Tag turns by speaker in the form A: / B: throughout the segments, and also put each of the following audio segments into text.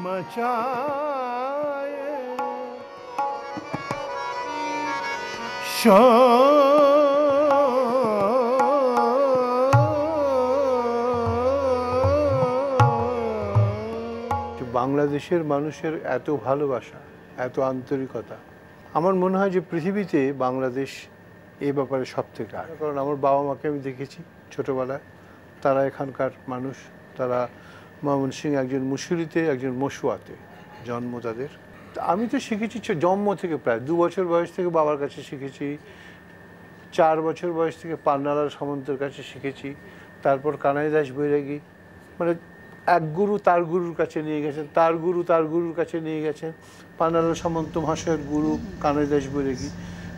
A: मचाए বাংলাদেশের মানুষের এত ভালোবাসা, এত আন্তরিকতা, আমার মনে হয় যে পৃথিবীতে বাংলাদেশ এই ব্যাপারে সব থেকে আগে। কারণ আমার বাবা মাকে আমি দেখেছি ছোটোবেলায়, তারা এখানকার মানুষ, তারা ময়মনসিংহ একজন মুসুরিতে একজন মশুয়াতে জন্ম তাদের। আমি তো শিখেছি জন্ম থেকে, প্রায় 2 বছর বয়স থেকে বাবার কাছে শিখেছি, 4 বছর বয়স থেকে পান্নালাল সামন্তের কাছে শিখেছি, তারপর কানাই দাস বৈরাগী, মানে এক গুরু তার গুরুর কাছে নিয়ে গেছেন, তার গুরু তার গুরুর কাছে নিয়ে গেছেন। পান্নালাল সামন্ত মহাশয়ের গুরু কানাই দাস বৈরাগী,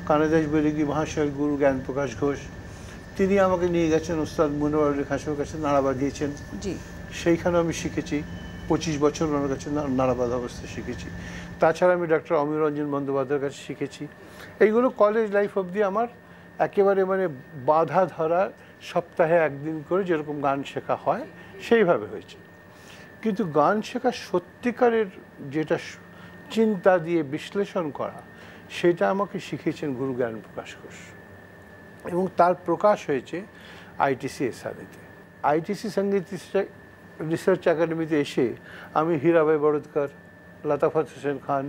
A: কানাই দাস বৈরাগী মহাশয়ের গুরু জ্ঞানপ্রকাশ ঘোষ, তিনি আমাকে নিয়ে গেছেন ওস্তাদ মনোয়ার খাসের কাছে, নাড়া বাঁধিয়েছেন। সেইখানে আমি শিখেছি, 25 বছর ওনার কাছে নাড়া বাঁধা অবস্থায় শিখেছি। তাছাড়া আমি ডক্টর অমিয় রঞ্জন বন্দ্যোপাধ্যায়ের কাছে শিখেছি। এইগুলো কলেজ লাইফ অবধি আমার একেবারে মানে বাধা ধরা, সপ্তাহে একদিন করে যেরকম গান শেখা হয় সেইভাবে হয়েছে। কিন্তু গান শেখা সত্যিকারের যেটা চিন্তা দিয়ে বিশ্লেষণ করা, সেটা আমাকে শিখিয়েছেন গুরু জ্ঞানপ্রকাশ ঘোষ, এবং তার প্রকাশ হয়েছে আইটিসি এসআরএতে। আইটিসি সঙ্গীত রিসার্চ একাডেমিতে এসে আমি হীরাবাই বড়দকর, লতাফত হোসেন খান,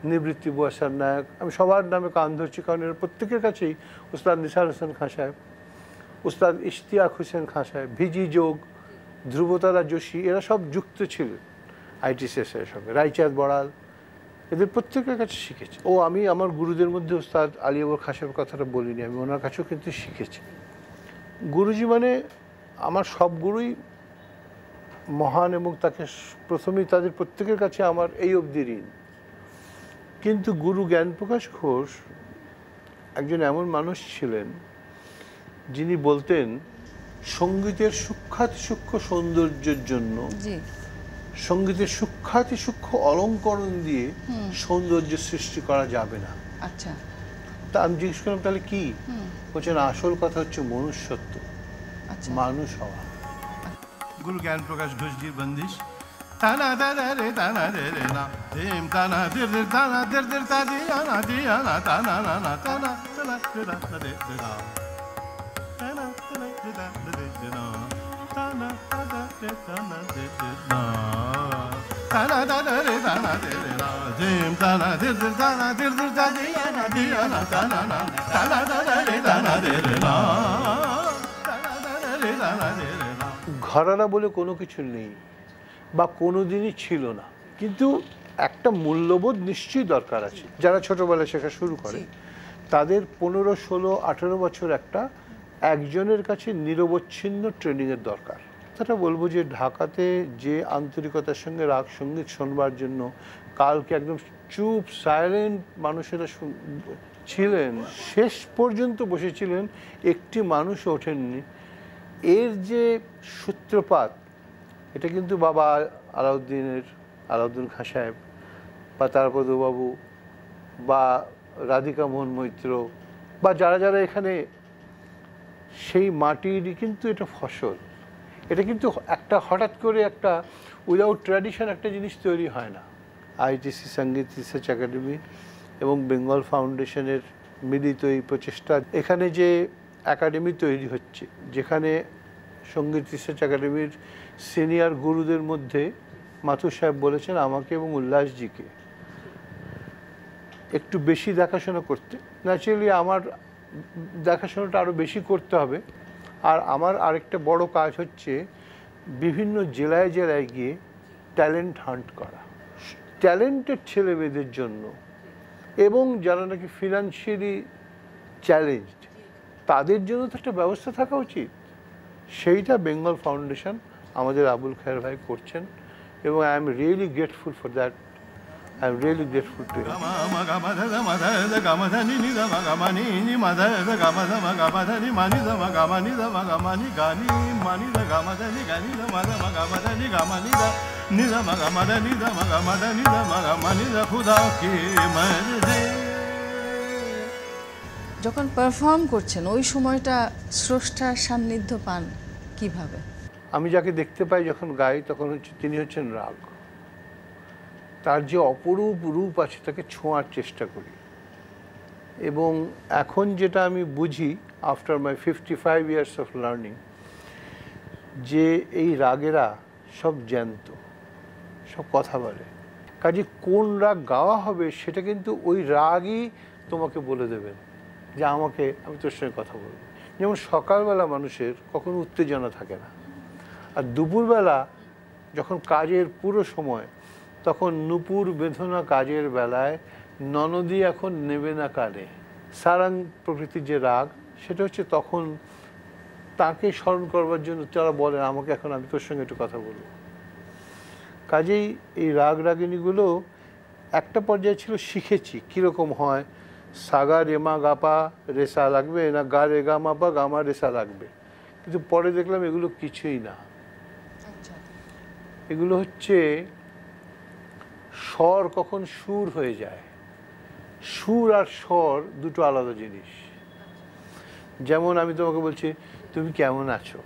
A: নিবৃত্তি বুয়াসার নায়ক, আমি সবার নামে কান ধরছি কারণ এর প্রত্যেকের কাছেই উস্তাদ নিসার হোসেন খাঁ সাহেব, উস্তাদ ইশতিয়াক হোসেন খাঁ সাহেব, ভিজি যোগ, ধ্রুবতারা যোশী, এরা সব যুক্ত ছিলেন আইটিসিএসের সঙ্গে, রায়চাঁদ বড়াল, এদের প্রত্যেকের কাছে শিখেছি। আমি আমার গুরুদের মধ্যে উস্তাদ আলী আকবর খাঁ সাহেবের কথাটা বলিনি, আমি ওনার কাছেও কিন্তু শিখেছি। গুরুজি মানে আমার সব গুরুই মহান, এবং তাকে প্রথমেই তাদের প্রত্যেকের কাছে আমার এই অবধি ঋণ। কিন্তু গুরু জ্ঞানপ্রকাশ ঘোষ একজন এমন মানুষ ছিলেন যিনি বলতেন সঙ্গীতের সূক্ষ্মাতি সূক্ষ্ম সৌন্দর্যের জন্য, সঙ্গীতের সূক্ষ্মাতি সূক্ষ্ম অলঙ্করণ দিয়ে সৌন্দর্য সৃষ্টি করা যাবে না।
B: আচ্ছা,
A: তা আমি জিজ্ঞেস করলাম তাহলে কি? বলছেন আসল কথা হচ্ছে মনুষ্যত্ব, মানুষ হওয়া। গুরু জ্ঞানপ্রকাশ ঘোষজির বন্দিশ। তানা দাদা রে তানা রে রে না দেম তানা দের দের তানা দের দের তা দিয়া না দিয়া না তানা না না তানা তানা রে না রে রে না তানা তানা রে না রে রে না তানা দাদা রে তানা রে রে না তানা দাদা রে তানা রে রে না দেম তানা দের দের তানা দের দের তা দিয়া না দিয়া না তানা না তানা দাদা রে তানা রে রে না তানা দাদা রে তানা রে রে না। ঘরানা বলে কোনো কিছু নেই বা কোনো দিনই ছিল না, কিন্তু একটা মূল্যবোধ নিশ্চয়ই দরকার আছে। যারা ছোটোবেলায় শেখা শুরু করে তাদের 15, 16, 18 বছর একজনের কাছে নিরবচ্ছিন্ন ট্রেনিংয়ের দরকার। সেটা বলবো যে ঢাকাতে যে আন্তরিকতার সঙ্গে রাগ সঙ্গীত শোনবার জন্য কালকে একদম চুপ সাইলেন্ট মানুষেরা ছিলেন, শেষ পর্যন্ত বসেছিলেন, একটি মানুষ ওঠেননি। এর যে সূত্রপাত, এটা কিন্তু বাবা আলাউদ্দিন খাঁ সাহেব বা তারাপদবাবু বা রাধিকা মোহন মৈত্র বা যারা যারা এখানে, সেই মাটিরই কিন্তু এটা ফসল। এটা কিন্তু একটা হঠাৎ করে একটা উইদাউট ট্র্যাডিশন একটা জিনিস তৈরি হয় না। আইটিসি সঙ্গীত রিসার্চ একাডেমি এবং বেঙ্গল ফাউন্ডেশনের মিলিত এই প্রচেষ্টা, এখানে যে একাডেমি তৈরি হচ্ছে, যেখানে সঙ্গীত রিসার্চ একাডেমির সিনিয়র গুরুদের মধ্যে মাথুর সাহেব বলেছেন আমাকে এবং উল্লাসজিকে একটু বেশি দেখাশোনা করতে। ন্যাচারালি আমার দেখাশোনাটা আরও বেশি করতে হবে। আর আমার আরেকটা বড় কাজ হচ্ছে বিভিন্ন জেলায় জেলায় গিয়ে ট্যালেন্ট হান্ট করা, ট্যালেন্টেড ছেলে মেয়েদের জন্য, এবং যারা নাকি ফিনান্সিয়ালি চ্যালেঞ্জড তাদের জন্য তো একটা ব্যবস্থা থাকা উচিত। সেইটা বেঙ্গল ফাউন্ডেশন আমাদের আবুল খায়ের ভাই করছেন, এবং I am really grateful for that. I am really grateful to him.
B: যখন পারফর্ম করছেন ওই সময়টা স্রষ্টার সান্নিধ্য পান কিভাবে?
A: আমি যাকে দেখতে পাই যখন গাই, তখন তিনি হচ্ছেন রাগ। তার যে অপরূপ রূপ আছে তাকে ছোঁয়ার চেষ্টা করি। এবং এখন যেটা আমি বুঝি after my 55 years of learning, যে এই রাগেরা সব জ্যান্ত, সব কথা বলে। কাজে কোন রাগ গাওয়া হবে সেটা কিন্তু ওই রাগই তোমাকে বলে দেবেন যে আমি তোর সঙ্গে কথা বলবো। যেমন সকালবেলা মানুষের কখনো উত্তেজনা থাকে না, আর দুপুরবেলা যখন কাজের পুরো সময়, তখন নূপুর বেঁধনা কাজের বেলায় ননদী এখন নেবে না কানে, সারাং প্রকৃতির যে রাগ, সেটা হচ্ছে তখন তাকে স্মরণ করবার জন্য তারা বলেন আমি তোর সঙ্গে একটু কথা বলবো। কাজেই এই রাগ রাগিনীগুলো একটা পর্যায়ে ছিল, শিখেছি কীরকম হয়, সাগা রেমা গাপা রেসা লাগবে না গা রে গা মাপা গামা রেসা লাগবে। কিন্তু পরে দেখলাম এগুলো কিছুই না, এগুলো হচ্ছে স্বর কখন সুর হয়ে যায়। সুর আর স্বর দুটো আলাদা জিনিস। যেমন আমি তোমাকে বলছি তুমি কেমন আছো,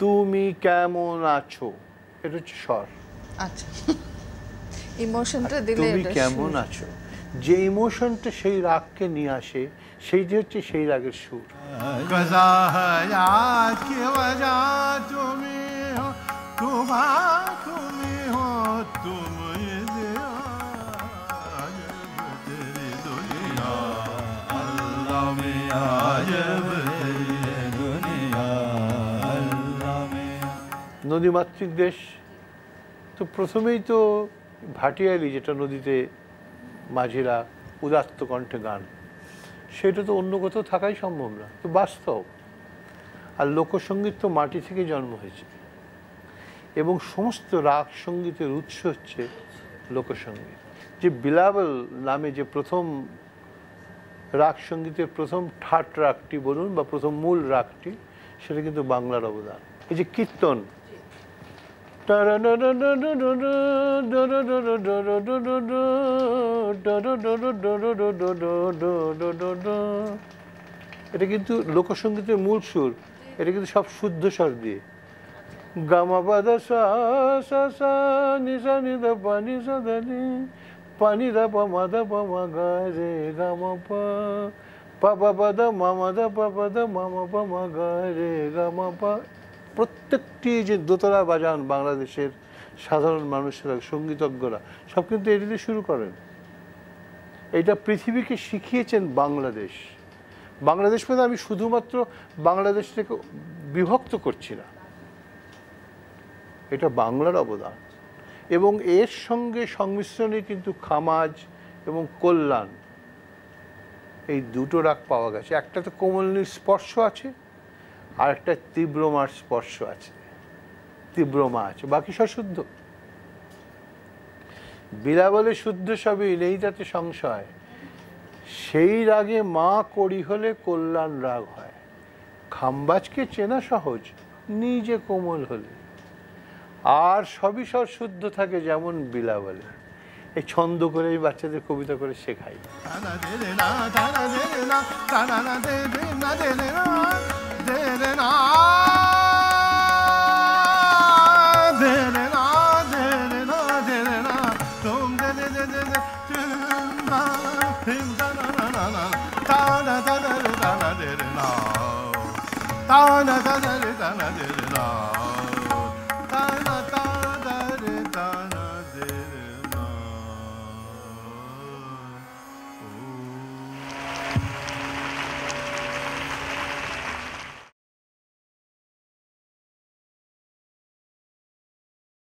A: তুমি কেমন আছো, এটা হচ্ছে স্বর।
B: আচ্ছা, ইমোশনটা দিলে
A: তুমি কেমন আছো, যে ইমোশনটা সেই রাগকে নিয়ে আসে, সেইটি হচ্ছে সেই রাগের সুর। নদীমাতৃক দেশ তো প্রথমেই তো ভাটিয়ালি, যেটা নদীতে মাঝিরা উদাত্ত কণ্ঠে গান, সেটা তো অন্য কোথাও থাকাই সম্ভব না, তো বাস্তব। আর লোকসঙ্গীত তো মাটি থেকে জন্ম হয়েছে, এবং সমস্ত রাগ সঙ্গীতের উৎস হচ্ছে লোকসঙ্গীত। যে বিলাবল নামে যে প্রথম রাগ সঙ্গীতের প্রথম ঠাট রাগটি বলুন বা প্রথম মূল রাগটি, সেটা কিন্তু বাংলার অবদান। এই যে কীর্তন, এটা কিন্তু লোকসঙ্গীতের মূল সুর। এটা কিন্তু সব শুদ্ধ স্বর দিয়ে, গামা পাদা সা সা সা নি সা নি দা পা নি সা দা নি পা নি দা পা মা দা পা মা গা রে গা মা পা পা পা পা দা মা মা দা পা পা দা মা মা পা মা গা রে গা মা পা। প্রত্যেকটি যে দোতরা বাজান বাংলাদেশের সাধারণ মানুষেরা, সঙ্গীতজ্ঞরা সব কিন্তু এটা দিয়ে শুরু করেন। এটা পৃথিবীকে শিখিয়েছেন বাংলাদেশ। বাংলাদেশ মানে আমি শুধুমাত্র বাংলাদেশ থেকে বিভক্ত করছি না, এটা বাংলার অবদান। এবং এর সঙ্গে সংমিশ্রণে কিন্তু খামাজ এবং কল্যাণ, এই দুটো রাগ পাওয়া গেছে। একটা তো কোমলনীর স্পর্শ আছে, আর একটা তীব্রমার স্পর্শ আছে, তীব্রমা আছে, বাকি সব শুদ্ধ। বিলাবলে শুদ্ধ সবই, নেই তাতে সংশয়। সেই রাগে মা করি হলে কল্যাণ রাগ হয়। খামবাজকে চেনা সহজ, নিজে কোমল হলে। আর সবই সব শুদ্ধ থাকে যেমন বিলাবলে। এই ছন্দ করে এই বাচ্চাদের কবিতা করে শেখাই।
C: Ta da da da da da da da.